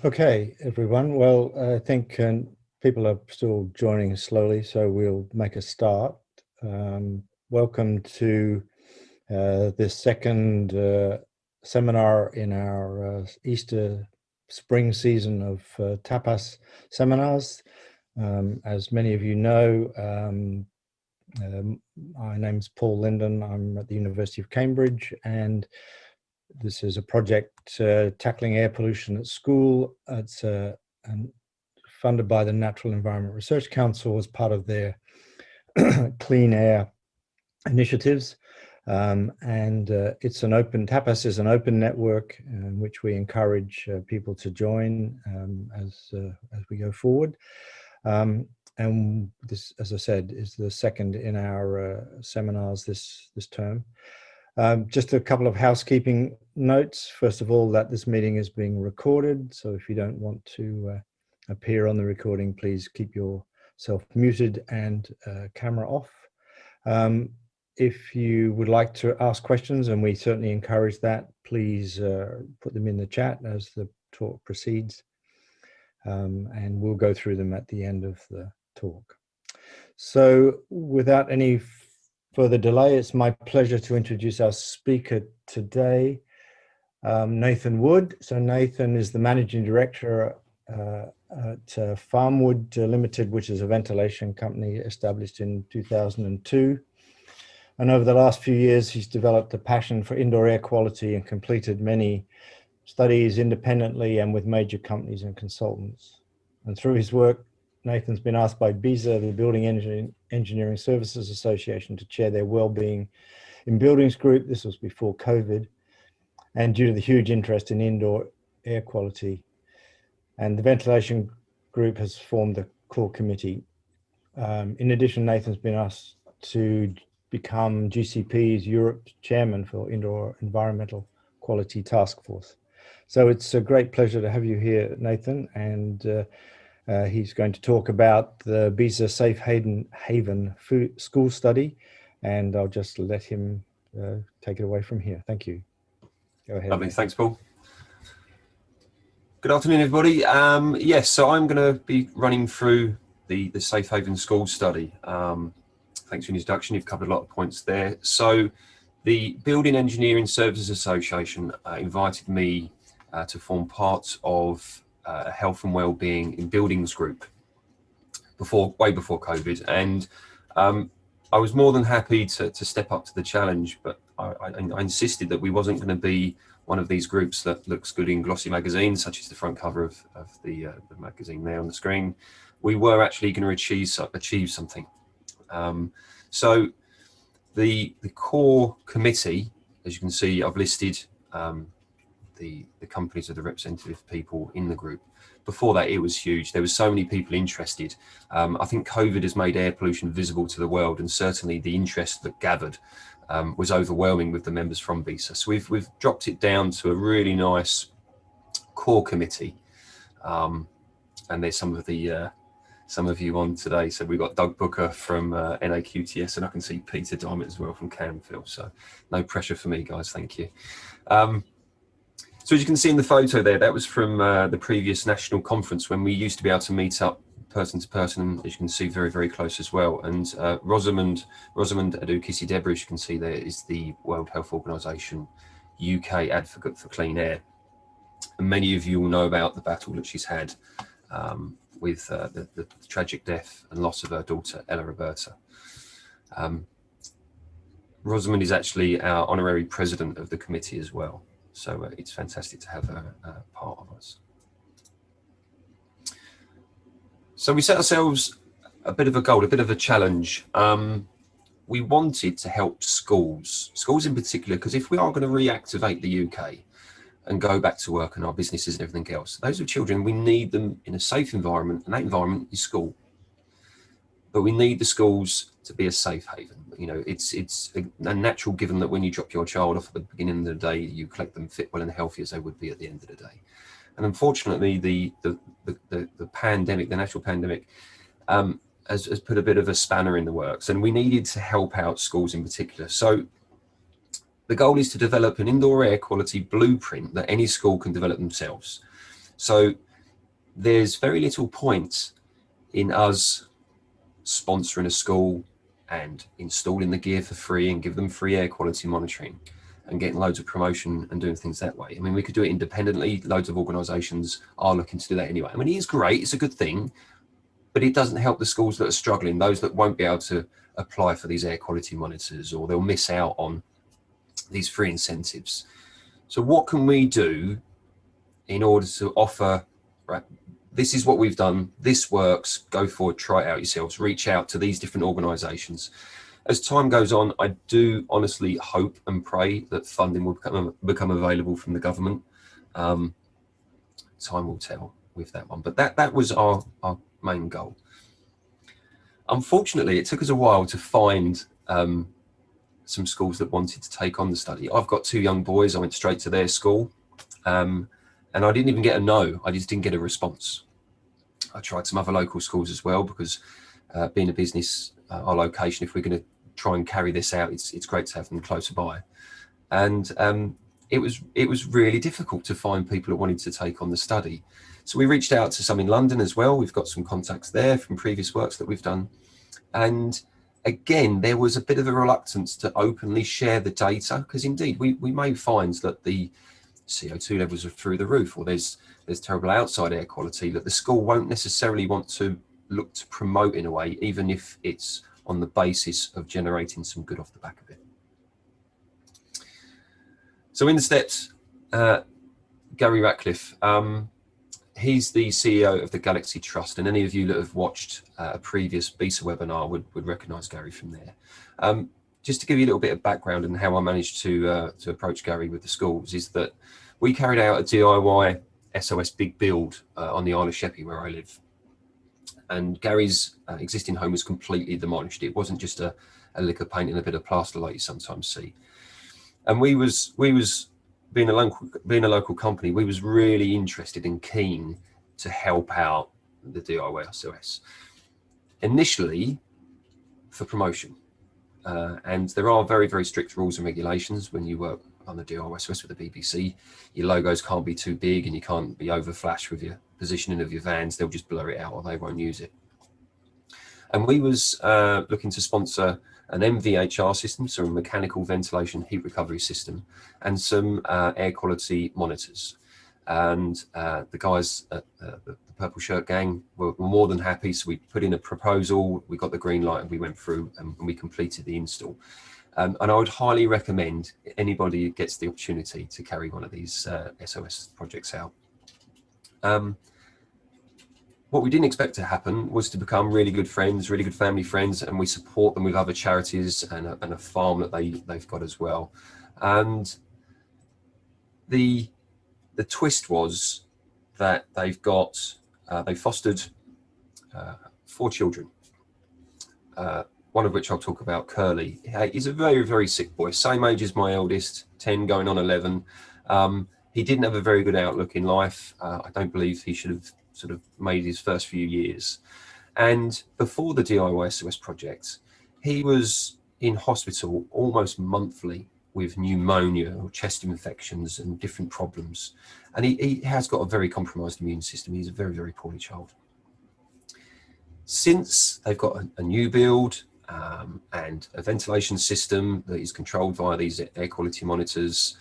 Okay, everyone. Well, I think people are still joining slowly, so we'll make a start. Welcome to this second seminar in our Easter spring season of TAPAS seminars. As many of you know, my name's Paul Linden. I'm at the University of Cambridge, and this is a project tackling air pollution at school. It's funded by the Natural Environment Research Council as part of their clean air initiatives. It's an open, TAPAS is an open network in which we encourage people to join as we go forward. And this, as I said, is the second in our seminars this term. Just a couple of housekeeping notes. First of all, that this meeting is being recorded. So if you don't want to appear on the recording, please keep yourself muted and camera off. If you would like to ask questions, and we certainly encourage that, please put them in the chat as the talk proceeds. And we'll go through them at the end of the talk. So without any further delay, it's my pleasure to introduce our speaker today, Nathan Wood. So Nathan is the Managing Director at Farmwood Limited, which is a ventilation company established in 2002. And over the last few years, he's developed a passion for indoor air quality and completed many studies independently and with major companies and consultants. And through his work, Nathan's been asked by BESA, the Building Engineering Services Association, to chair their Wellbeing in Buildings group. This was before COVID, and due to the huge interest in indoor air quality. And the ventilation group has formed a core committee. In addition, Nathan's been asked to become GCP's Europe chairman for Indoor Environmental Quality Task Force. So it's a great pleasure to have you here, Nathan, and he's going to talk about the BESA Safe Haven School Study, and I'll just let him take it away from here. Thank you. Go ahead. Lovely, thanks, Paul. Good afternoon, everybody. Yes, so I'm going to be running through the Safe Haven School Study. Thanks for the introduction. You've covered a lot of points there. So the Building Engineering Services Association invited me to form part of Health and Wellbeing in Buildings group way before COVID, and I was more than happy to step up to the challenge, but I insisted that we wasn't going to be one of these groups that looks good in glossy magazines, such as the front cover of the magazine there on the screen. We were actually going to achieve something. So the core committee, as you can see, I've listed the companies of the representative people in the group. Before that, it was huge. There were so many people interested. I think COVID has made air pollution visible to the world, and certainly the interest that gathered was overwhelming with the members from BESA. So we've dropped it down to a really nice core committee, and there's some of you on today. So we've got Doug Booker from NAQTS, and I can see Peter Diamond as well from Camfield. So no pressure for me, guys. Thank you. So as you can see in the photo there, that was from the previous national conference when we used to be able to meet up person to person, and as you can see, very, very close as well. And Rosamond Adukisi-Deborah, as you can see there, is the World Health Organization UK advocate for clean air. And many of you will know about the battle that she's had with the tragic death and loss of her daughter, Ella Roberta. Rosamond is actually our honorary president of the committee as well. So it's fantastic to have her part of us. So we set ourselves a bit of a goal, a bit of a challenge. We wanted to help schools in particular, because if we are going to reactivate the UK and go back to work and our businesses and everything else, those are children, we need them in a safe environment, and that environment is school. But we need the schools to be a safe haven. You know, it's a natural given that when you drop your child off at the beginning of the day, you collect them fit, well and healthy as they would be at the end of the day. And unfortunately, the pandemic, the natural pandemic, has put a bit of a spanner in the works, and we needed to help out schools in particular. So the goal is to develop an indoor air quality blueprint that any school can develop themselves. So there's very little point in us sponsoring a school and installing the gear for free and give them free air quality monitoring and getting loads of promotion and doing things that way. I mean, we could do it independently. Loads of organisations are looking to do that anyway. I mean, it is great, it's a good thing, but it doesn't help the schools that are struggling, those that won't be able to apply for these air quality monitors, or they'll miss out on these free incentives. So what can we do in order to offer, right, this is what we've done, this works, go forward, try it out yourselves, reach out to these different organisations. As time goes on, I do honestly hope and pray that funding will become available from the government. Time will tell with that one, but that was our main goal. Unfortunately, it took us a while to find some schools that wanted to take on the study. I've got 2 young boys. I went straight to their school, and I didn't even get a no. I just didn't get a response. I tried some other local schools as well, because being a business, our location, if we're going to try and carry this out, it's great to have them closer by. And it was really difficult to find people who wanted to take on the study. So we reached out to some in London as well. We've got some contacts there from previous works that we've done. And again, there was a bit of a reluctance to openly share the data, because indeed we may find that the CO2 levels are through the roof, or there's terrible outside air quality that the school won't necessarily want to look to promote in a way, even if it's on the basis of generating some good off the back of it. So in the steps, Gary Ratcliffe, he's the CEO of the Galaxy Trust, and any of you that have watched a previous BESA webinar would recognise Gary from there. Just to give you a little bit of background and how I managed to approach Gary with the schools, is that we carried out a DIY SOS big build on the Isle of Sheppey, where I live. And Gary's existing home was completely demolished. It wasn't just a lick of paint and a bit of plaster like you sometimes see. And we was being a local company, we was really interested and keen to help out the DIY SOS. Initially for promotion. And there are very, very strict rules and regulations when you work on the DIY SOS with the BBC. Your logos can't be too big, and you can't be over flash with your positioning of your vans. They'll just blur it out, or they won't use it. And we was looking to sponsor an MVHR system, so a mechanical ventilation heat recovery system, and some air quality monitors. And the guys at the Purple Shirt Gang were more than happy. So we put in a proposal, we got the green light, and we went through and we completed the install. And I would highly recommend anybody who gets the opportunity to carry one of these SOS projects out. What we didn't expect to happen was to become really good friends, really good family friends, and we support them with other charities and a farm that they've got as well. And the twist was that they fostered 4 children, one of which I'll talk about, Curly. He's a very, very sick boy, same age as my eldest, 10 going on 11. He didn't have a very good outlook in life. I don't believe he should have sort of made his first few years. And before the DIY SOS project, he was in hospital almost monthly with pneumonia or chest infections and different problems. And he has got a very compromised immune system. He's a very, very poorly child. Since they've got a new build and a ventilation system that is controlled via these air quality monitors,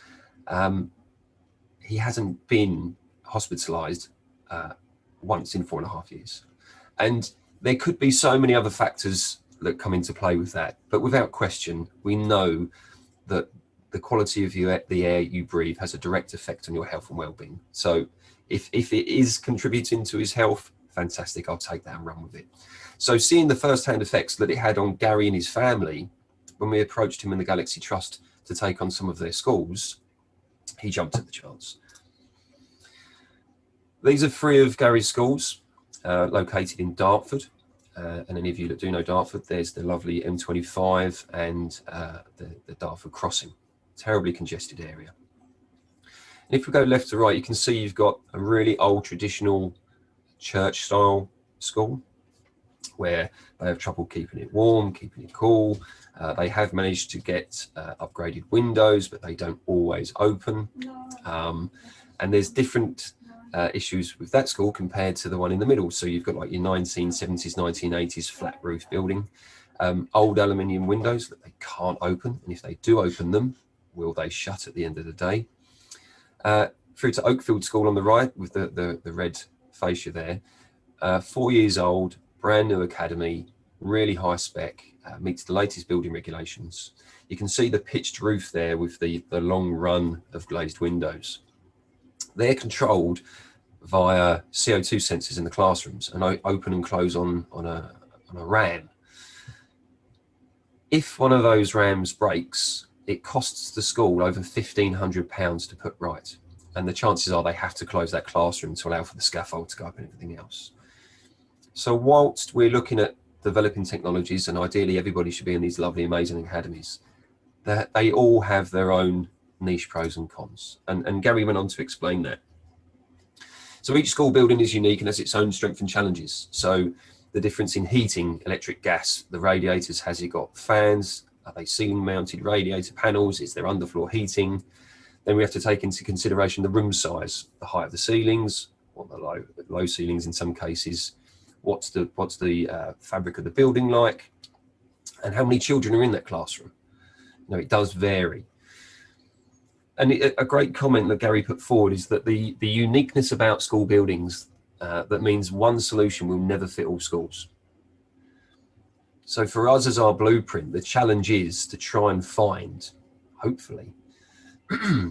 he hasn't been hospitalized once in 4.5 years. And there could be so many other factors that come into play with that, but without question, we know that the quality of the air you breathe has a direct effect on your health and well-being. So if it is contributing to his health, fantastic, I'll take that and run with it. So seeing the first-hand effects that it had on Gary and his family, when we approached him in the Galaxy Trust to take on some of their schools, he jumped at the chance. These are 3 of Gary's schools located in Dartford. And any of you that do know Dartford, there's the lovely M25 and the Dartford crossing. Terribly congested area. And if we go left to right, you can see you've got a really old traditional church style school where they have trouble keeping it warm, keeping it cool. They have managed to get upgraded windows, but they don't always open. And there's different issues with that school compared to the one in the middle. So you've got like your 1970s, 1980s flat roof building, old aluminium windows that they can't open. And if they do open them, will they shut at the end of the day? Through to Oakfield School on the right with the red fascia there. 4 years old, brand new academy, really high spec, meets the latest building regulations. You can see the pitched roof there with the long run of glazed windows. They're controlled via CO2 sensors in the classrooms and open and close on a ram. If one of those rams breaks, it costs the school over £1,500 to put right. And the chances are they have to close that classroom to allow for the scaffold to go up and everything else. So whilst we're looking at developing technologies, and ideally everybody should be in these lovely, amazing academies, they all have their own niche pros and cons. And Gary went on to explain that. So each school building is unique and has its own strengths and challenges. So the difference in heating, electric, gas, the radiators, has it got fans? Are they ceiling mounted radiator panels? Is there underfloor heating? Then we have to take into consideration the room size, the height of the ceilings, or the low ceilings in some cases. What's the fabric of the building like? And how many children are in that classroom? You know, it does vary. And a great comment that Gary put forward is that the uniqueness about school buildings, that means one solution will never fit all schools. So for us as our blueprint, the challenge is to try and find, hopefully,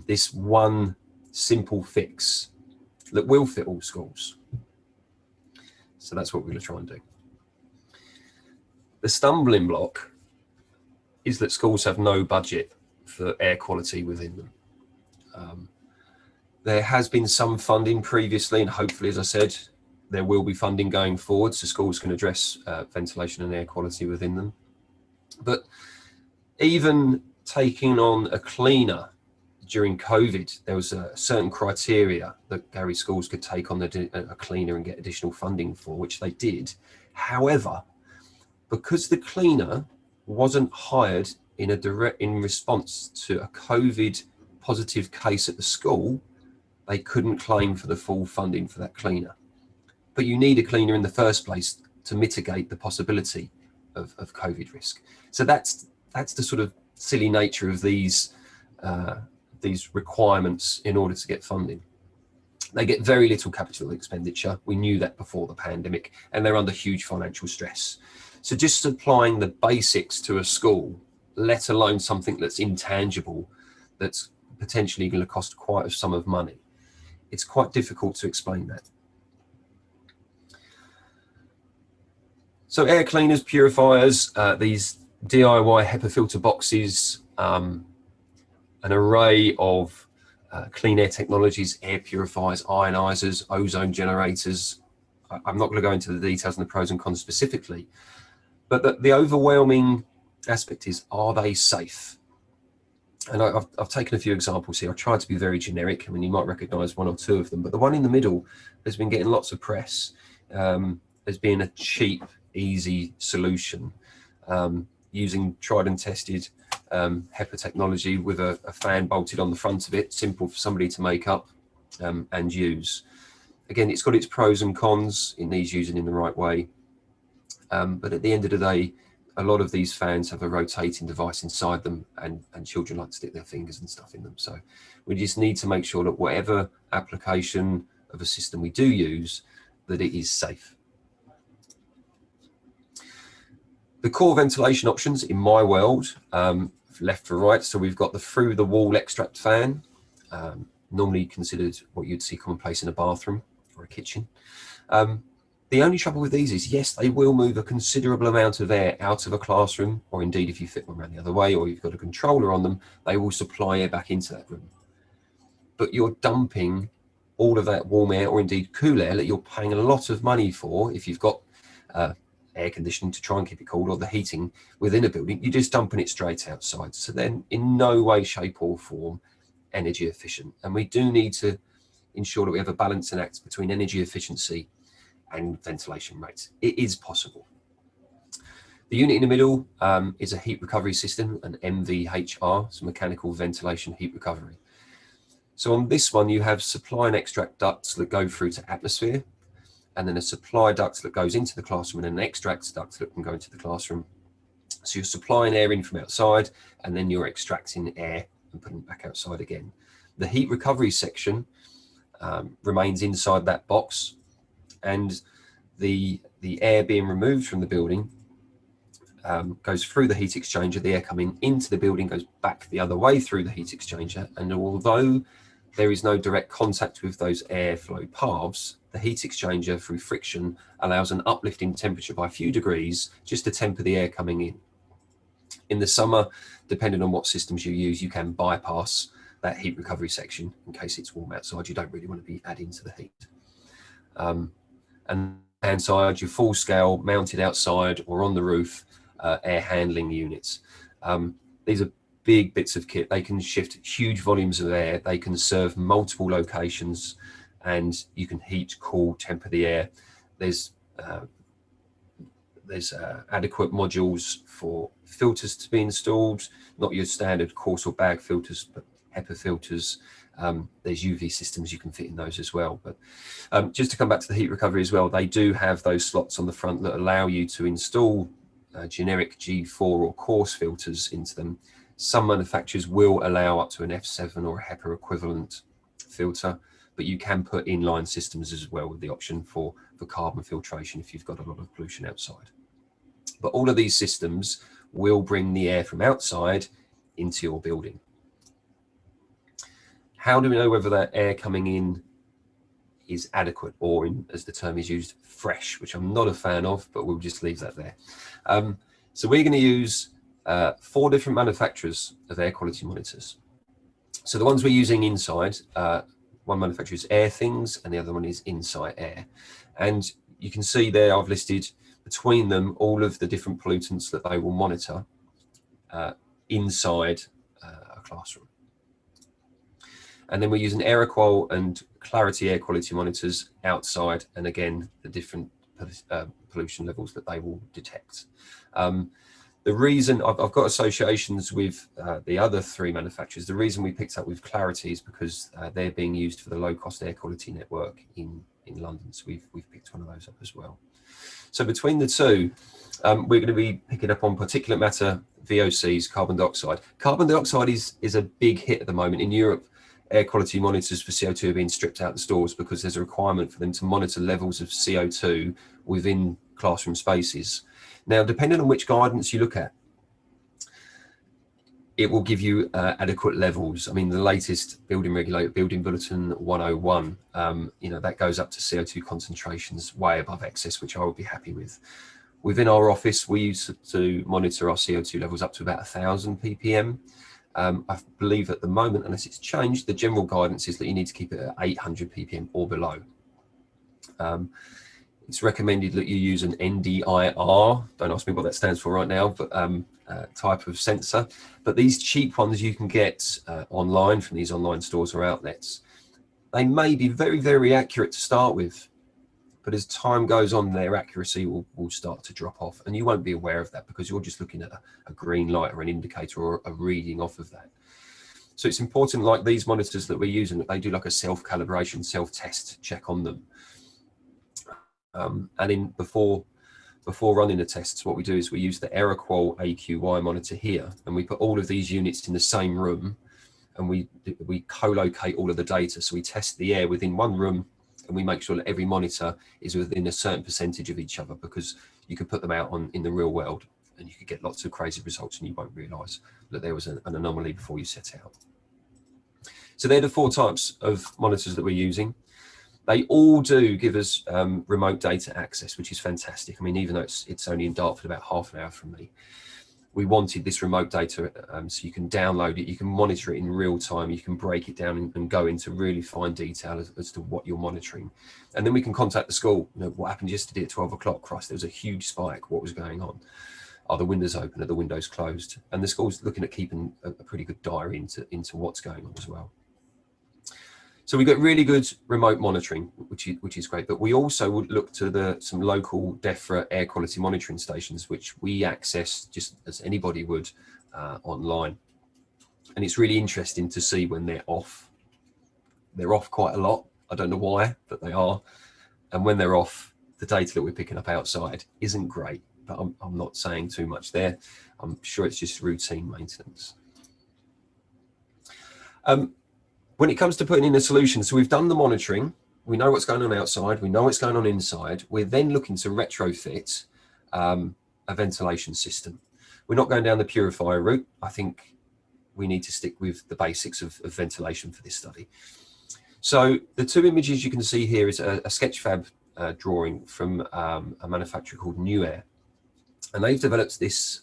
this one simple fix that will fit all schools. So that's what we're going to try and do. The stumbling block is that schools have no budget for air quality within them. There has been some funding previously, and hopefully, as I said, there will be funding going forward so schools can address ventilation and air quality within them. But even taking on a cleaner during COVID, there was a certain criteria that Gary schools could take on a cleaner and get additional funding for, which they did. However, because the cleaner wasn't hired in response to a COVID positive case at the school, they couldn't claim for the full funding for that cleaner. But you need a cleaner in the first place to mitigate the possibility of COVID risk. So that's the sort of silly nature of these requirements in order to get funding. They get very little capital expenditure. We knew that before the pandemic, and they're under huge financial stress. So just supplying the basics to a school, let alone something that's intangible, that's potentially going to cost quite a sum of money, it's quite difficult to explain that. So air cleaners, purifiers, these DIY HEPA filter boxes, an array of clean air technologies, air purifiers, ionizers, ozone generators. I'm not going to go into the details and the pros and cons specifically, but the overwhelming aspect is, are they safe? And I've taken a few examples here. I tried to be very generic. I mean, you might recognize one or two of them, but the one in the middle has been getting lots of press as being a cheap, easy solution, using tried and tested HEPA technology with a fan bolted on the front of it, simple for somebody to make up and use. Again, it's got its pros and cons. It needs using in the right way. But at the end of the day, a lot of these fans have a rotating device inside them, and children like to stick their fingers and stuff in them. So we just need to make sure that whatever application of a system we do use, that it is safe. The core ventilation options in my world, left to right. So we've got the through the wall extract fan, normally considered what you'd see commonplace in a bathroom or a kitchen. The only trouble with these is, yes, they will move a considerable amount of air out of a classroom, or indeed if you fit them around the other way, or you've got a controller on them, they will supply air back into that room. But you're dumping all of that warm air, or indeed cool air, that you're paying a lot of money for if you've got air conditioning to try and keep it cool, or the heating within a building, you're just dumping it straight outside. So then in no way, shape or form energy efficient. And we do need to ensure that we have a balancing act between energy efficiency and ventilation rates. It is possible. The unit in the middle is a heat recovery system, an MVHR, so mechanical ventilation heat recovery. So on this one, you have supply and extract ducts that go through to atmosphere, and then a supply duct that goes into the classroom, and an extract duct that can go into the classroom. So you're supplying air in from outside, and then you're extracting air and putting it back outside again. The heat recovery section remains inside that box, and the air being removed from the building goes through the heat exchanger. The air coming into the building goes back the other way through the heat exchanger, and although there is no direct contact with those airflow paths, the heat exchanger through friction allows an uplift in temperature by a few degrees just to temper the air coming in. In the summer, depending on what systems you use, you can bypass that heat recovery section in case it's warm outside. You don't really want to be adding to the heat. And inside, your full scale mounted outside or on the roof air handling units. These are big bits of kit. They can shift huge volumes of air. They can serve multiple locations, and you can heat, cool, temper the air. There's adequate modules for filters to be installed, not your standard coarse or bag filters, but HEPA filters. There's UV systems you can fit in those as well. But just to come back to the heat recovery as well, they do have those slots on the front that allow you to install generic G4 or coarse filters into them. Some manufacturers will allow up to an F7 or a HEPA equivalent filter, but you can put inline systems as well with the option for carbon filtration if you've got a lot of pollution outside. But all of these systems will bring the air from outside into your building. How do we know whether that air coming in is adequate, or as the term is used, fresh, which I'm not a fan of, but we'll just leave that there. So we're going to use 4 different manufacturers of air quality monitors. So the ones we're using inside, one manufacturer is Air Things and the other one is Insight Air. And you can see there I've listed between them all of the different pollutants that they will monitor inside a classroom. And then we're using AeroQual and Clarity air quality monitors outside, and again, the different pollution levels that they will detect. The reason I've got associations with the other 3 manufacturers, the reason we picked up with Clarity is because they're being used for the low-cost air quality network in London. So we've picked one of those up as well. So between the 2, we're going to be picking up on particulate matter, VOCs, carbon dioxide. Carbon dioxide is a big hit at the moment in Europe. Air quality monitors for CO2 are being stripped out of the stores because there's a requirement for them to monitor levels of CO2 within classroom spaces. Now, depending on which guidance you look at, it will give you adequate levels. I mean, the latest building regulator, Building Bulletin 101, that goes up to CO2 concentrations way above excess, which I would be happy with. Within our office, we used to monitor our CO2 levels up to about 1,000 ppm. I believe at the moment, unless it's changed, the general guidance is that you need to keep it at 800 ppm or below. It's recommended that you use an NDIR, don't ask me what that stands for right now, but type of sensor. But these cheap ones you can get online from these online stores or outlets. They may be very, very accurate to start with, but as time goes on, their accuracy will start to drop off, and you won't be aware of that because you're just looking at a green light or an indicator or a reading off of that. So it's important, like these monitors that we're using, that they do like a self-calibration, self-test check on them. And before running the tests, what we do is we use the AeroQual AQY monitor here, and we put all of these units in the same room, and we co-locate all of the data. So we test the air within one room, and we make sure that every monitor is within a certain percentage of each other, because you could put them out in the real world and you could get lots of crazy results and you won't realize that there was an anomaly before you set out. So they're the 4 types of monitors that we're using. They all do give us remote data access, which is fantastic. I mean, even though it's only in Dartford, about half an hour from me, we wanted this remote data so you can download it, you can monitor it in real time, you can break it down and go into really fine detail as to what you're monitoring. And then we can contact the school. What happened yesterday at 12 o'clock? Christ, there was a huge spike. What was going on? Are the windows open? Are the windows closed? And the school's looking at keeping a pretty good diary into what's going on as well. So we got really good remote monitoring, which is great. But we also would look to some local DEFRA air quality monitoring stations, which we access just as anybody would online. And it's really interesting to see when they're off. they're off quite a lot. I don't know why, but they are. And when they're off, the data that we're picking up outside isn't great, but I'm not saying too much there. I'm sure it's just routine maintenance. When it comes to putting in a solution, so we've done the monitoring, we know what's going on outside, we know what's going on inside. We're then looking to retrofit a ventilation system. We're not going down the purifier route. I think we need to stick with the basics of ventilation for this study. So the two images you can see here is a Sketchfab drawing from a manufacturer called Nuair. And they've developed this,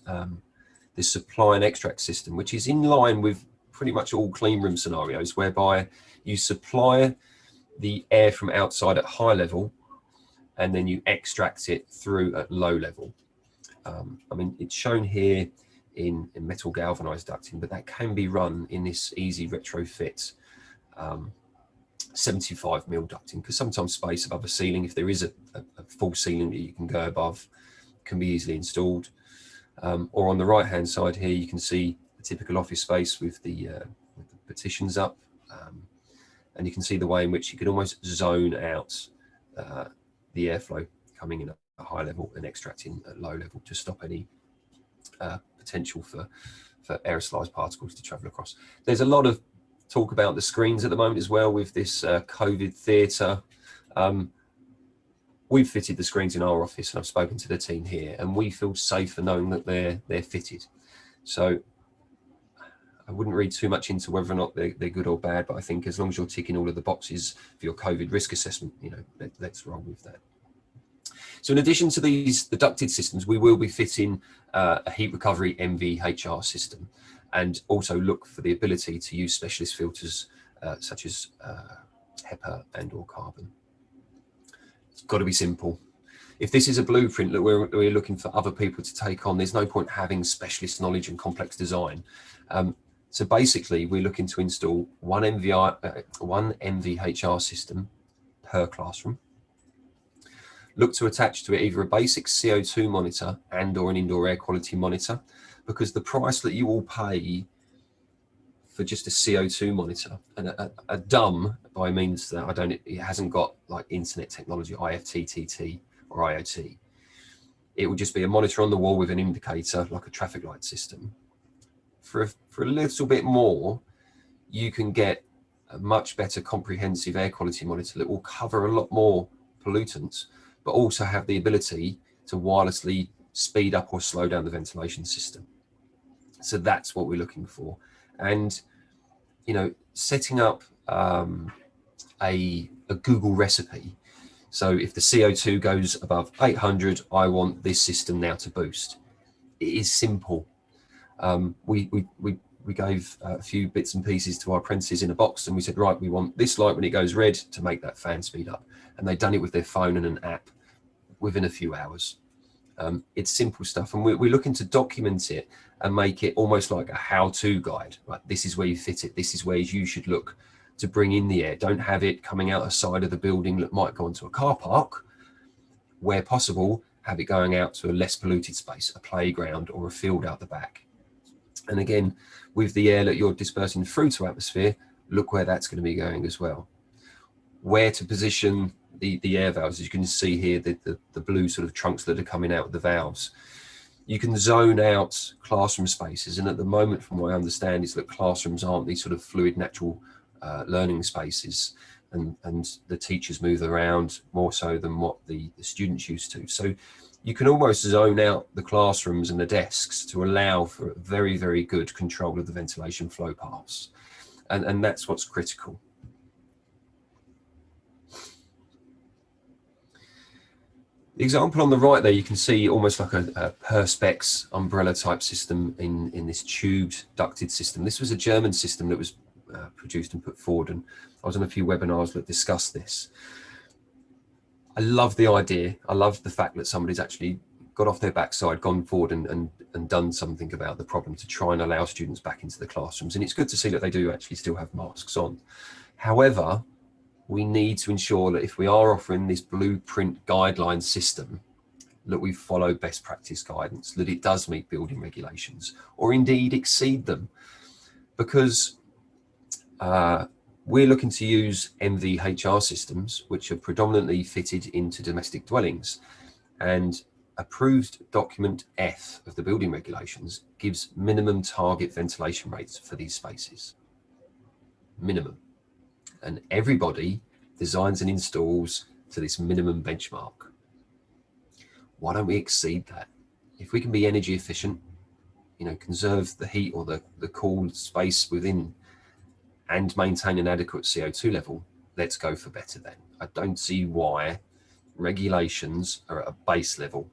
this supply and extract system, which is in line with pretty much all clean room scenarios, whereby you supply the air from outside at high level and then you extract it through at low level. I mean, it's shown here in metal galvanized ducting, but that can be run in this easy retrofit 75mm ducting, because sometimes space above a ceiling, if there is a full ceiling that you can go above, can be easily installed. Or on the right hand side here, you can see a typical office space with the partitions up, and you can see the way in which you can almost zone out the airflow coming in at a high level and extracting at low level to stop any potential for aerosolized particles to travel across. There's a lot of talk about the screens at the moment as well with this COVID theatre. We've fitted the screens in our office, and I've spoken to the team here, and we feel safer knowing that they're fitted. So I wouldn't read too much into whether or not they're good or bad, but I think as long as you're ticking all of the boxes for your COVID risk assessment, you know, let's roll with that. So in addition to the ducted systems, we will be fitting a heat recovery MVHR system, and also look for the ability to use specialist filters such as HEPA and or carbon. It's got to be simple. If this is a blueprint that we're looking for other people to take on, there's no point having specialist knowledge and complex design. So basically, we're looking to install one MVHR system per classroom. Look to attach to it either a basic CO2 monitor and or an indoor air quality monitor, because the price that you will pay for just a CO2 monitor, and a dumb by means that it hasn't got like internet technology, IFTTT or IoT. It will just be a monitor on the wall with an indicator like a traffic light system. For a little bit more, you can get a much better comprehensive air quality monitor that will cover a lot more pollutants, but also have the ability to wirelessly speed up or slow down the ventilation system. So that's what we're looking for. And, you know, setting up a Google recipe. So if the CO2 goes above 800, I want this system now to boost. It is simple. We gave a few bits and pieces to our apprentices in a box, and we said, right, we want this light when it goes red to make that fan speed up. And they'd done it with their phone and an app within a few hours. It's simple stuff, and we're looking to document it and make it almost like a how-to guide. Right, this is where you fit it. This is where you should look to bring in the air. Don't have it coming out the side of the building that might go into a car park. Where possible, have it going out to a less polluted space, a playground or a field out the back. And again, with the air that you're dispersing through to atmosphere, look where that's going to be going as well. Where to position the air valves, as you can see here, the blue sort of trunks that are coming out of the valves. You can zone out classroom spaces, and at the moment, from what I understand, is that classrooms aren't these sort of fluid, natural learning spaces, and the teachers move around more so than what the students used to. So you can almost zone out the classrooms and the desks to allow for a very, very good control of the ventilation flow paths. And that's what's critical. The example on the right there, you can see almost like a Perspex umbrella type system in this tubed ducted system. This was a German system that was produced and put forward, and I was on a few webinars that discussed this. I love the idea. I love the fact that somebody's actually got off their backside, gone forward and done something about the problem to try and allow students back into the classrooms. And it's good to see that they do actually still have masks on. However, we need to ensure that if we are offering this blueprint guideline system, that we follow best practice guidance, that it does meet building regulations or indeed exceed them. Because We're looking to use MVHR systems, which are predominantly fitted into domestic dwellings, and approved document F of the building regulations gives minimum target ventilation rates for these spaces. Minimum. And everybody designs and installs to this minimum benchmark. Why don't we exceed that? If we can be energy efficient, conserve the heat or the cool space within and maintain an adequate CO2 level, let's go for better then. I don't see why regulations are at a base level.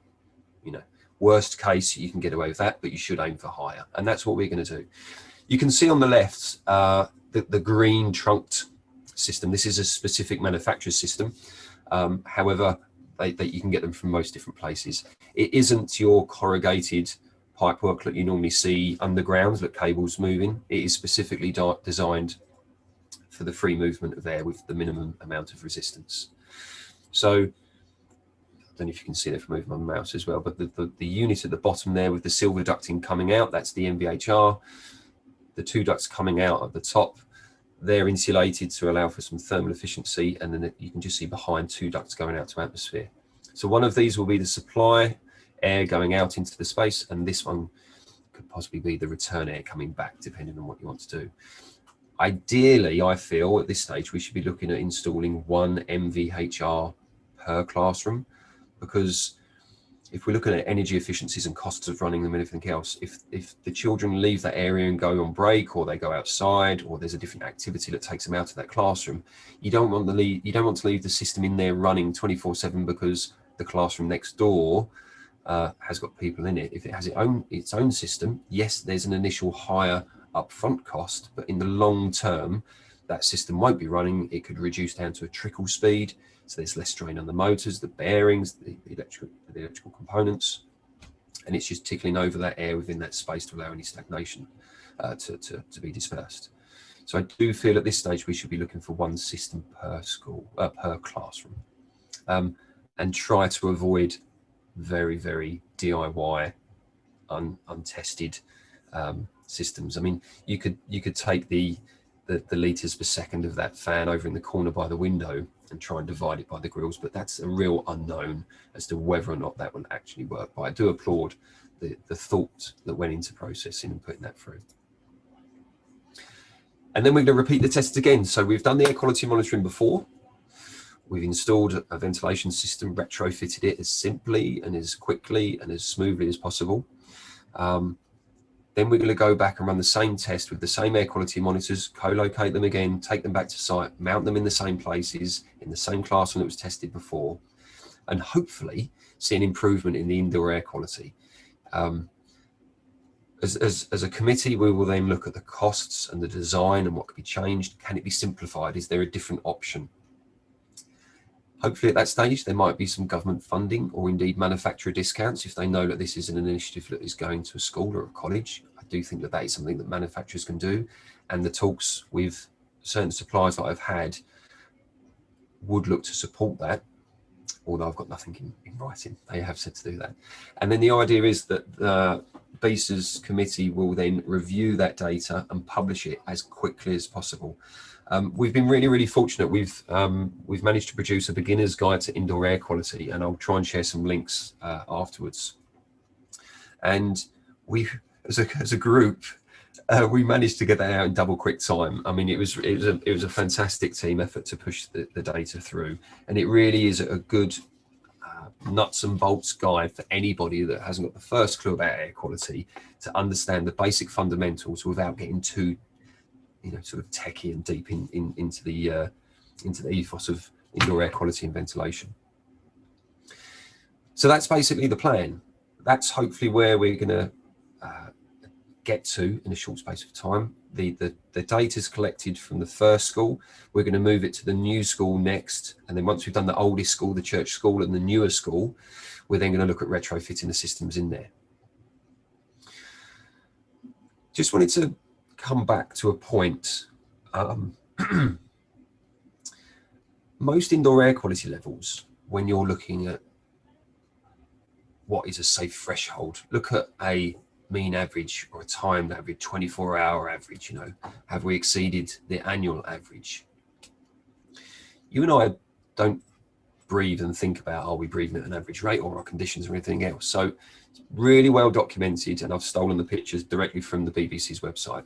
Worst case, you can get away with that, but you should aim for higher. And that's what we're going to do. You can see on the left, the green trunked system. This is a specific manufacturer's system. However, you can get them from most different places. It isn't your corrugated pipework that you normally see underground, that cables moving. It is specifically designed for the free movement of air with the minimum amount of resistance. So, I don't know if you can see that from moving my mouse as well, but the unit at the bottom there with the silver ducting coming out, that's the MVHR. The two ducts coming out at the top, they're insulated to allow for some thermal efficiency, and then you can just see behind two ducts going out to atmosphere. So one of these will be the supply air going out into the space, and this one could possibly be the return air coming back, depending on what you want to do. Ideally, I feel at this stage we should be looking at installing one MVHR per classroom, because if we're looking at energy efficiencies and costs of running them and everything else, if the children leave that area and go on break, or they go outside, or there's a different activity that takes them out of that classroom, you don't want to leave the system in there running 24/7 because the classroom next door has got people in it. If it has its own system, yes, there's an initial higher upfront cost, but in the long term, that system won't be running. It could reduce down to a trickle speed, so there's less strain on the motors, the bearings, the electrical components, and it's just tickling over that air within that space to allow any stagnation to be dispersed. So I do feel at this stage we should be looking for one system per per classroom, and try to avoid very, very DIY, untested systems. I mean, you could take the litres per second of that fan over in the corner by the window and try and divide it by the grills, but that's a real unknown as to whether or not that will actually work. But I do applaud the thought that went into processing and putting that through. And then we're going to repeat the tests again. So we've done the air quality monitoring before. We've installed a ventilation system, retrofitted it as simply and as quickly and as smoothly as possible. Then we're going to go back and run the same test with the same air quality monitors, co-locate them again, take them back to site, mount them in the same places, in the same classroom that was tested before, and hopefully see an improvement in the indoor air quality. As a committee, we will then look at the costs and the design and what could be changed. Can it be simplified? Is there a different option? Hopefully at that stage, there might be some government funding or indeed manufacturer discounts if they know that this is an initiative that is going to a school or a college. I do think that that is something that manufacturers can do. And the talks with certain suppliers that I've had would look to support that, although I've got nothing in writing. They have said to do that. And then the idea is that the BESA's committee will then review that data and publish it as quickly as possible. We've been really, really fortunate. We've managed to produce a beginner's guide to indoor air quality, and I'll try and share some links afterwards. And we, as a group, we managed to get that out in double quick time. I mean, it was a fantastic team effort to push the data through, and it really is a good nuts and bolts guide for anybody that hasn't got the first clue about air quality to understand the basic fundamentals without getting too sort of techie and deep into the ethos of indoor air quality and ventilation. So that's basically the plan. That's hopefully where we're going to get to in a short space of time. The data is collected from the first school. We're going to move it to the new school next, and then once we've done the oldest school, the church school, and the newer school, we're then going to look at retrofitting the systems in there. Just wanted to come back to a point. Most indoor air quality levels, when you're looking at what is a safe threshold, look at a mean average or a timed average, 24-hour average? Have we exceeded the annual average? You and I don't breathe and think about, are we breathing at an average rate, or our conditions or anything else? So it's really well documented, and I've stolen the pictures directly from the BBC's website.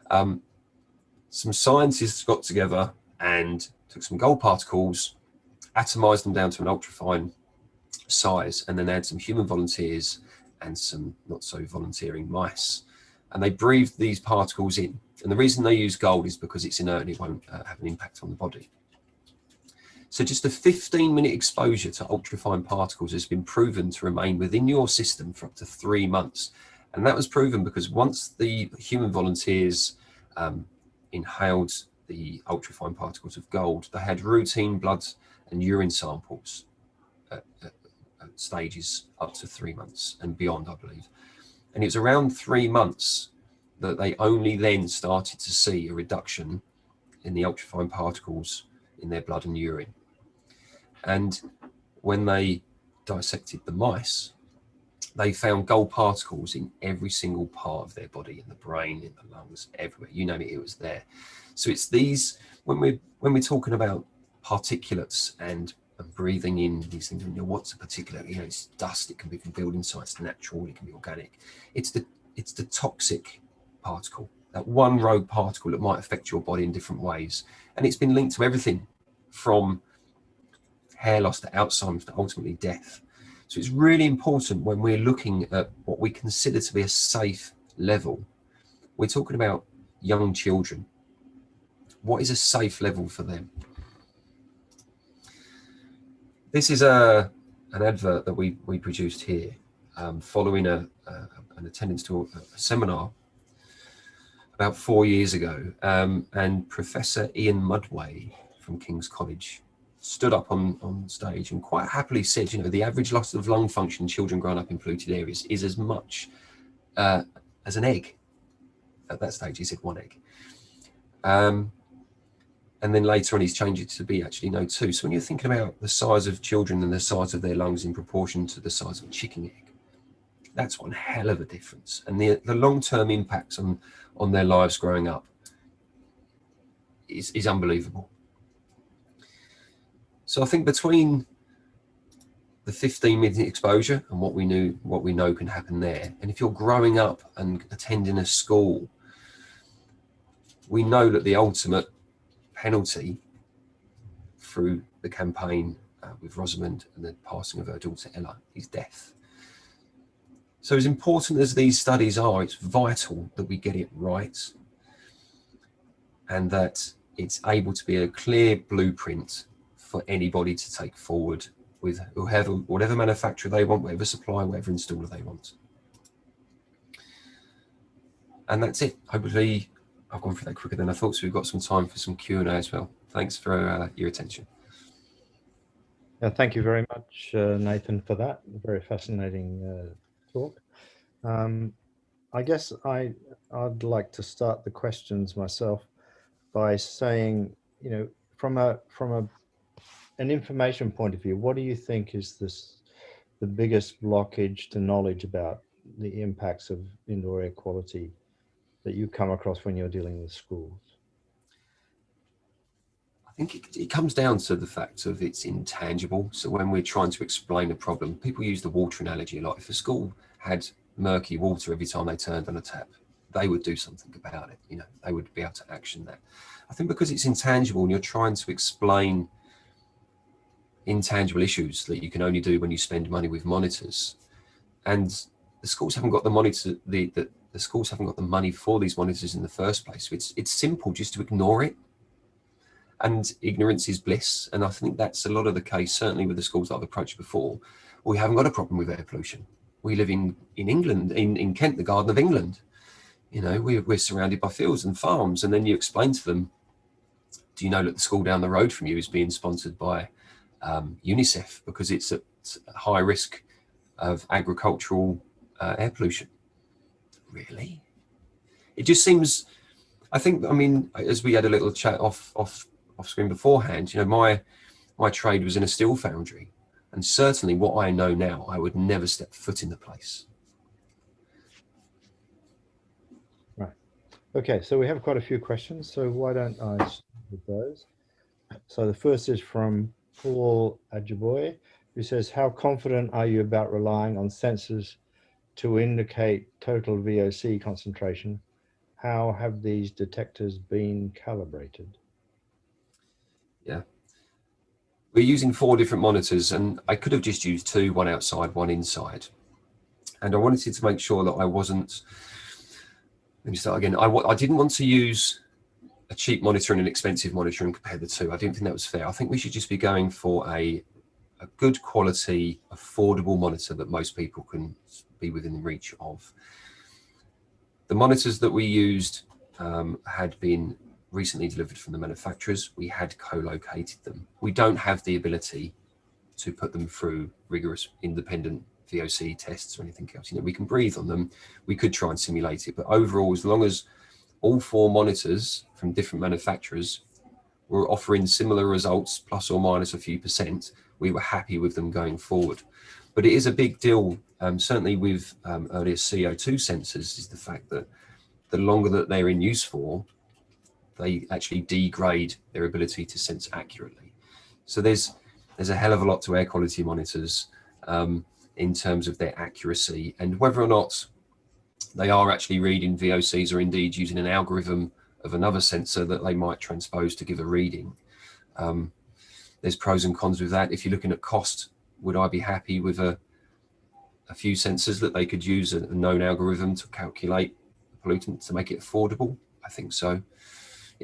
Some scientists got together and took some gold particles, atomized them down to an ultrafine size, and then they had some human volunteers and some not so volunteering mice, and they breathed these particles in. And the reason they use gold is because it's inert and it won't have an impact on the body. So just a 15-minute exposure to ultrafine particles has been proven to remain within your system for up to 3 months. And that was proven because once the human volunteers inhaled the ultrafine particles of gold, they had routine blood and urine samples at stages up to 3 months and beyond, I believe. And it was around 3 months that they only then started to see a reduction in the ultrafine particles in their blood and urine. And when they dissected the mice, they found gold particles in every single part of their body, in the brain, in the lungs, everywhere. You name it, it was there. So it's these, when we're talking about particulates and breathing in these things, what's a particulate? It's dust. It can be from building sites, natural. It can be organic. It's the toxic particle, that one rogue particle that might affect your body in different ways. And it's been linked to everything from hair loss to Alzheimer's to ultimately death. So it's really important when we're looking at what we consider to be a safe level. We're talking about young children. What is a safe level for them? This is an advert that we produced here following an attendance to a seminar about 4 years ago, and Professor Ian Mudway from King's College stood up on stage and quite happily said, the average loss of lung function in children growing up in polluted areas is as much as an egg. At that stage, he said 1 egg. And then later on, he's changed it to be actually no 2. So when you're thinking about the size of children and the size of their lungs in proportion to the size of a chicken egg, that's one hell of a difference. And the long-term impacts on their lives growing up is unbelievable. So I think between the 15-minute exposure and what we know can happen there, and if you're growing up and attending a school, we know that the ultimate penalty through the campaign with Rosamond and the passing of her daughter Ella is death. So as important as these studies are, it's vital that we get it right and that it's able to be a clear blueprint for anybody to take forward with whatever manufacturer they want, whatever supplier, whatever installer they want. And that's it. Hopefully I've gone through that quicker than I thought, so we've got some time for some Q&A as well. Thanks for your attention. Thank you very much, Nathan, for that. Very fascinating talk. I guess I'd like to start the questions myself by saying, from an information point of view, what do you think is the biggest blockage to knowledge about the impacts of indoor air quality that you come across when you're dealing with schools? I think it comes down to the fact of it's intangible. So when we're trying to explain a problem, people use the water analogy a lot. If a school had murky water every time they turned on a tap, they would do something about it. They would be able to action that. I think because it's intangible and you're trying to explain intangible issues that you can only do when you spend money with monitors, and the schools haven't got the monitor, the schools haven't got the money for these monitors in the first place. So it's simple just to ignore it. And ignorance is bliss. And I think that's a lot of the case, certainly with the schools that I've approached before. We haven't got a problem with air pollution. We live in England, in Kent, the Garden of England. We're surrounded by fields and farms. And then you explain to them, do you know that the school down the road from you is being sponsored by UNICEF because it's at high risk of agricultural air pollution? Really? It just seems, as we had a little chat off screen beforehand, my trade was in a steel foundry, and certainly what I know now, I would never step foot in the place. Okay, so we have quite a few questions, so why don't I start with those? So the first is from Paul Ajiboy, who says, how confident are you about relying on sensors to indicate total VOC concentration? How have these detectors been calibrated? Yeah. We're using 4 different monitors, and I could have just used 2, one outside, one inside. And I wanted to make sure that I wasn't, let me start again. I didn't want to use a cheap monitor and an expensive monitor and compare the two. I didn't think that was fair. I think we should just be going for a good quality, affordable monitor that most people can be within reach of. The monitors that we used had been recently delivered from the manufacturers. We had co-located them. We don't have the ability to put them through rigorous independent VOC tests or anything else. You know, we can breathe on them. We could try and simulate it, but overall, as long as all 4 monitors from different manufacturers were offering similar results, plus or minus a few percent, we were happy with them going forward. But it is a big deal, certainly with earlier CO2 sensors, is the fact that the longer that they're in use for, they actually degrade their ability to sense accurately. So there's a hell of a lot to air quality monitors in terms of their accuracy, and whether or not they are actually reading VOCs or indeed using an algorithm of another sensor that they might transpose to give a reading. There's pros and cons with that. If you're looking at cost, would I be happy with a few sensors that they could use a known algorithm to calculate the pollutant to make it affordable? I think so.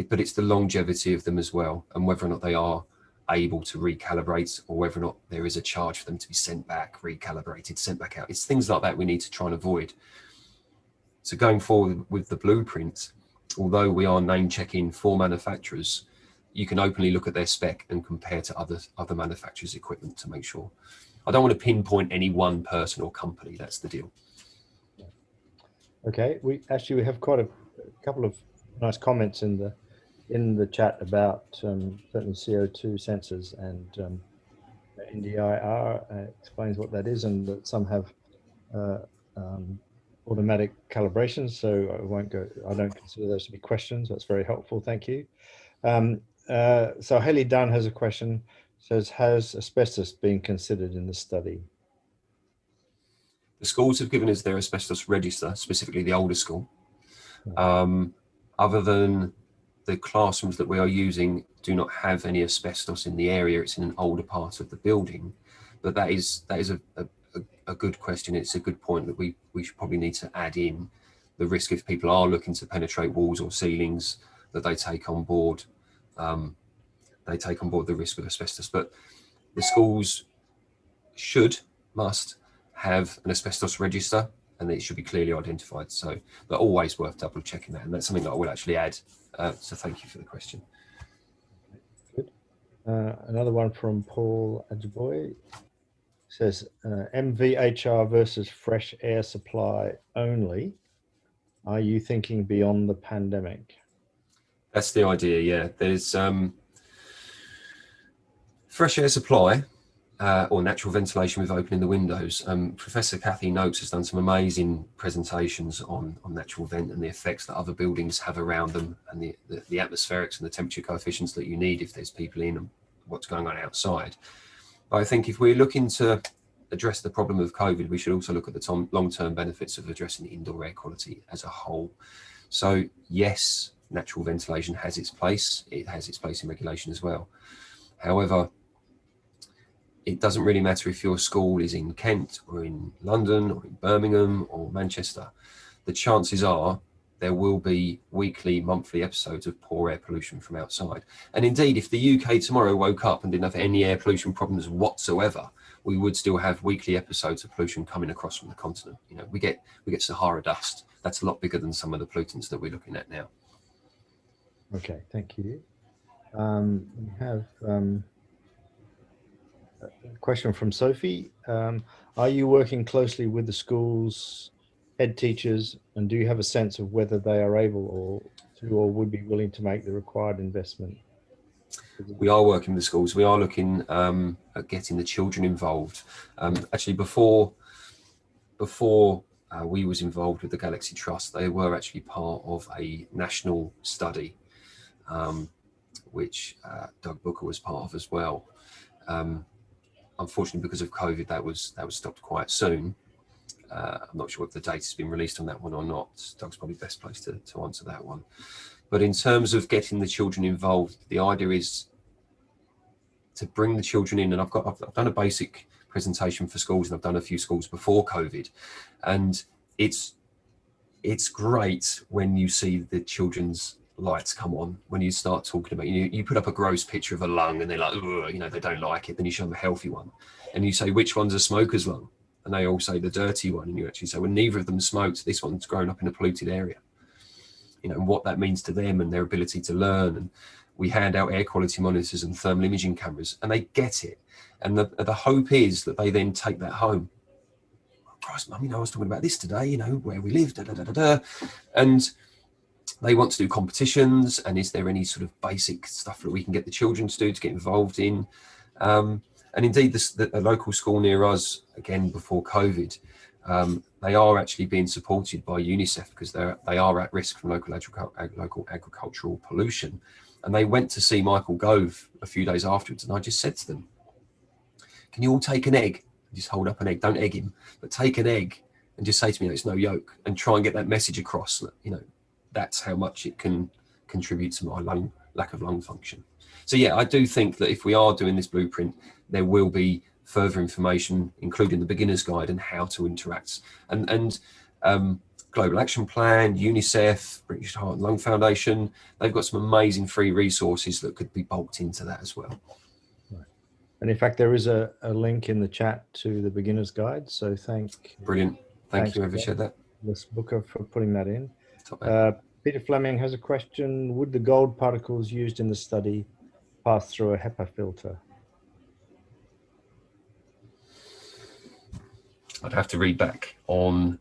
But it's the longevity of them as well, and whether or not they are able to recalibrate, or whether or not there is a charge for them to be sent back, recalibrated, sent back out. It's things like that we need to try and avoid. So going forward with the blueprint, although we are name checking 4 manufacturers, you can openly look at their spec and compare to other manufacturers' equipment to make sure. I don't want to pinpoint any one person or company. That's the deal. Okay, we have quite a couple of nice comments in the chat about certainly CO2 sensors, and NDIR explains what that is, and that some have automatic calibrations. So I don't consider those to be questions. That's very helpful. Thank you. So Haley Dunn has a question. Says, has asbestos been considered in the study? The schools have given us their asbestos register, specifically the older school. Other than the classrooms that we are using do not have any asbestos in the area. It's in an older part of the building, but that is a good question. It's a good point that we should probably need to add in the risk if people are looking to penetrate walls or ceilings, that they take on board the risk of asbestos. But the schools must have an asbestos register, and it should be clearly identified. So, but always worth double checking that, and that's something that I will actually add. So thank you for the question. Good. Another one from Paul Ajiboy says, MVHR versus fresh air supply only. Are you thinking beyond the pandemic? That's the idea, yeah. There's fresh air supply or natural ventilation with opening the windows. Professor Kathy Noakes has done some amazing presentations on natural vent and the effects that other buildings have around them, and the atmospherics and the temperature coefficients that you need if there's people in and what's going on outside. But I think if we're looking to address the problem of COVID, we should also look at the long-term benefits of addressing indoor air quality as a whole. So yes, natural ventilation has its place. It has its place in regulation as well. However, it doesn't really matter if your school is in Kent or in London or in Birmingham or Manchester. The chances are there will be weekly, monthly episodes of poor air pollution from outside. And indeed, if the UK tomorrow woke up and didn't have any air pollution problems whatsoever, we would still have weekly episodes of pollution coming across from the continent. You know, we get Sahara dust. That's a lot bigger than some of the pollutants that we're looking at now. Okay, thank you. We have a question from Sophie. Are you working closely with the schools, head teachers, and do you have a sense of whether they are able or would be willing to make the required investment? We are working with the schools. We are looking at getting the children involved. Actually, before we was involved with the Galaxy Trust. They were actually part of a national study, which Doug Booker was part of as well. Unfortunately, because of COVID, that was stopped quite soon. I'm not sure if the data's been released on that one or not. Doug's probably best placed to answer that one. But in terms of getting the children involved, the idea is to bring the children in. And I've done a basic presentation for schools, and I've done a few schools before COVID. And it's great when you see the children's lights come on, when you start talking about, you put up a gross picture of a lung and they're like, you know, they don't like it. Then you show them a healthy one and you say, which one's a smoker's lung? And they all say the dirty one. And you actually say, well, neither of them smoked. This one's grown up in a polluted area. You know, and what that means to them and their ability to learn. And we hand out air quality monitors and thermal imaging cameras, and they get it. And the hope is that they then take that home. Oh, Christ, Mum, you know, I was talking about this today, you know, where we live, And they want to do competitions. And is there any sort of basic stuff that we can get the children to do to get involved in? And indeed, a local school near us, again, before COVID, they are actually being supported by UNICEF because they are at risk from local agricultural pollution. And they went to see Michael Gove a few days afterwards. And I just said to them, can you all take an egg? Just hold up an egg, don't egg him, but take an egg and just say to me, no, it's no yolk, and try and get that message across that, you know, that's how much it can contribute to my lack of lung function. So yeah, I do think that if we are doing this blueprint, there will be further information, including the beginner's guide and how to interact. And Global Action Plan, UNICEF, British Heart and Lung Foundation, they've got some amazing free resources that could be bulked into that as well. Right. And in fact, there is a link in the chat to the beginner's guide. So Brilliant. Thank you, whoever shared that. Ms. Booker for putting that in. Top man. Peter Fleming has a question. Would the gold particles used in the study pass through a HEPA filter? I'd have to read back on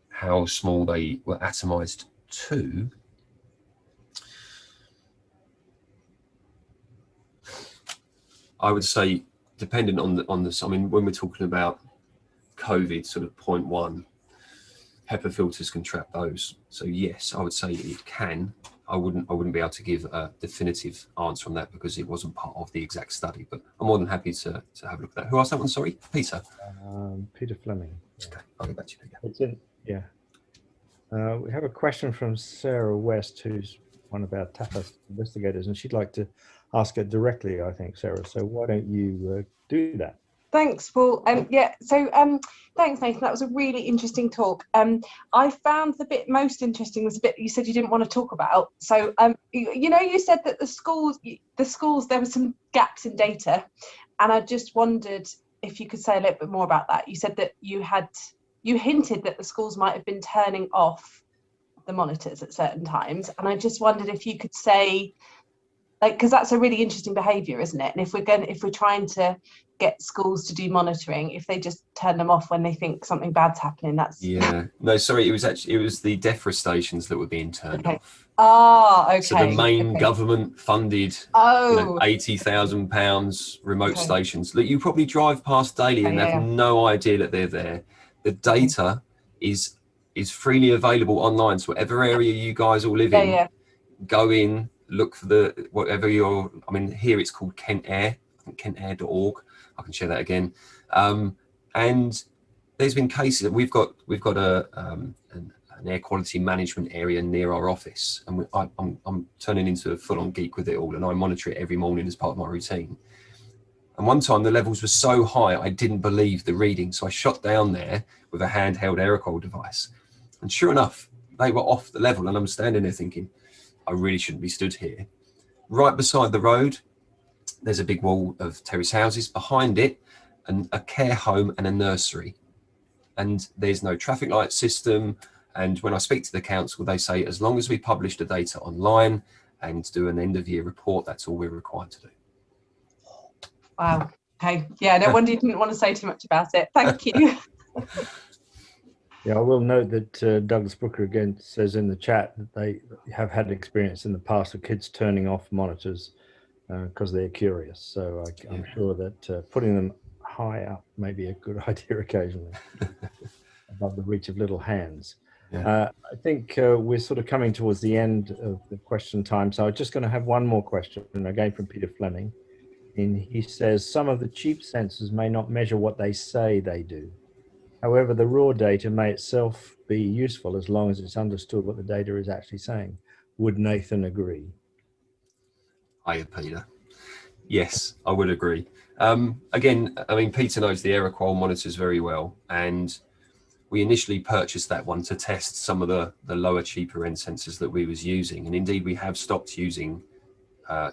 how small they were atomized to. I would say, dependent on the, I mean, when we're talking about COVID, sort of 0.1, HEPA filters can trap those. So yes, I would say it can. I wouldn't be able to give a definitive answer on that because it wasn't part of the exact study, but I'm more than happy to have a look at that. Who asked that one? Sorry, Peter. Peter Fleming. Okay, I'll get back to you, Peter. It's in, yeah. We have a question from Sarah West, who's one of our TAPAS investigators, and she'd like to ask it directly, I think, Sarah. So why don't you do that? Thanks, Paul. Yeah, so thanks, Nathan. That was a really interesting talk. I found the bit most interesting was the bit you said you didn't want to talk about. So, you know, you said that the schools, there were some gaps in data, and I just wondered if you could say a little bit more about that. You said that you hinted that the schools might have been turning off the monitors at certain times, and I just wondered if you could say, like, because that's a really interesting behaviour, isn't it? And if we're trying to get schools to do monitoring, if they just turn them off when they think something bad's happening, that's no, sorry, it was the DEFRA stations that were being turned off. Okay. So the main government funded £80,000 remote stations that you probably drive past daily and have no idea that they're there. The data is freely available online, so whatever area you guys all live in, go in, look for the whatever your, I mean, here it's called Kent Air, I think kentair.org. I can share that again. And there's been cases that we've got an air quality management area near our office, and I'm turning into a full-on geek with it all, and I monitor it every morning as part of my routine. And one time the levels were so high I didn't believe the reading, so I shot down there with a handheld aerosol device, and sure enough they were off the level, and I'm standing there thinking, I really shouldn't be stood here. Right beside the road, there's a big wall of terrace houses. Behind it, and a care home and a nursery. And there's no traffic light system. And when I speak to the council, they say, as long as we publish the data online and do an end of year report, that's all we're required to do. Wow. Okay. Yeah, no wonder you didn't want to say too much about it. Thank you. Yeah, I will note that Douglas Booker again says in the chat that they have had experience in the past of kids turning off monitors because they're curious. So I'm sure that putting them high up may be a good idea occasionally. above the reach of little hands. Yeah. I think we're sort of coming towards the end of the question time, so I'm just going to have one more question, again from Peter Fleming. And he says, some of the cheap sensors may not measure what they say they do. However, the raw data may itself be useful as long as it's understood what the data is actually saying. Would Nathan agree? Hiya, Peter. Yes, I would agree. Again, I mean, Peter knows the air quality monitors very well, and we initially purchased that one to test some of the lower, cheaper end sensors that we was using, and indeed we have stopped using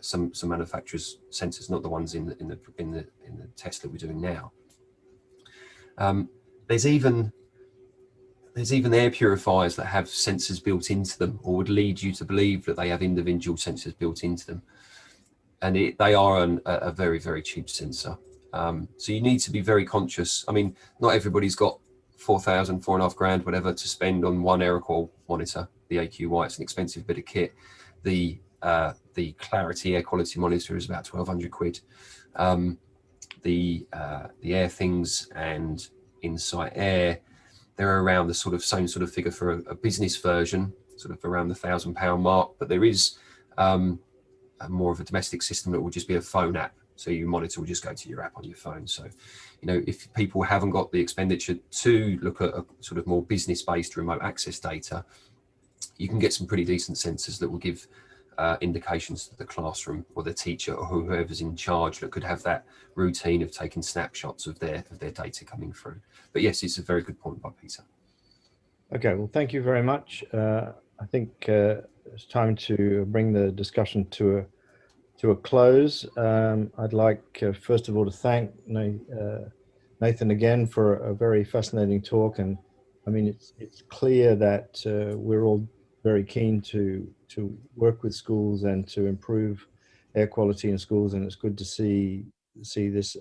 some manufacturers' sensors, not the ones in the test that we're doing now. There's even air purifiers that have sensors built into them, or would lead you to believe that they have individual sensors built into them. And they are a very, very cheap sensor. So you need to be very conscious. I mean, not everybody's got 4,000, 4.5 grand, whatever, to spend on one air quality monitor, the AQY. It's an expensive bit of kit. The Clarity air quality monitor is about 1,200 quid. The Air Things and Insight Air, they're around the same sort of figure for a business version, sort of around the £1,000 mark. But there is more of a domestic system that will just be a phone app. So your monitor will just go to your app on your phone. So, you know, if people haven't got the expenditure to look at a sort of more business-based remote access data, you can get some pretty decent sensors that will give indications to the classroom or the teacher or whoever's in charge that could have that routine of taking snapshots of their data coming through. But yes, it's a very good point by Peter. Okay, well, thank you very much. I think it's time to bring the discussion to a close. I'd like, first of all, to thank Nathan again for a very fascinating talk. And I mean, it's clear that we're all very keen to work with schools and to improve air quality in schools. And it's good to see this,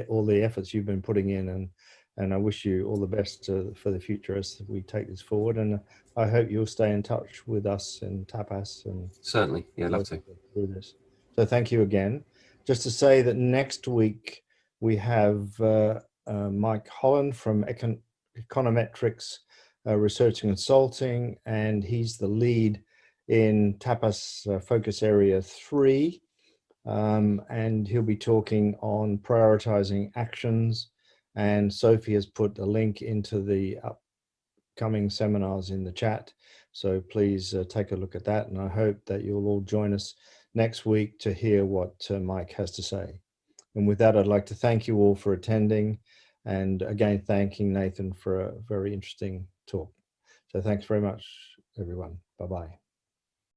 all the efforts you've been putting in. And I wish you all the best for the future as we take this forward. And I hope you'll stay in touch with us in TAPAS. And certainly, yeah, I'd love to. Through this. So thank you again. Just to say that next week we have Mike Holland from Econometrics Research and Consulting, and he's the lead in TAPAS Focus Area 3. And he'll be talking on prioritizing actions. And Sophie has put a link into the upcoming seminars in the chat. So please take a look at that. And I hope that you'll all join us next week to hear what Mike has to say. And with that, I'd like to thank you all for attending. And again, thanking Nathan for a very interesting talk. So thanks very much, everyone. Bye-bye.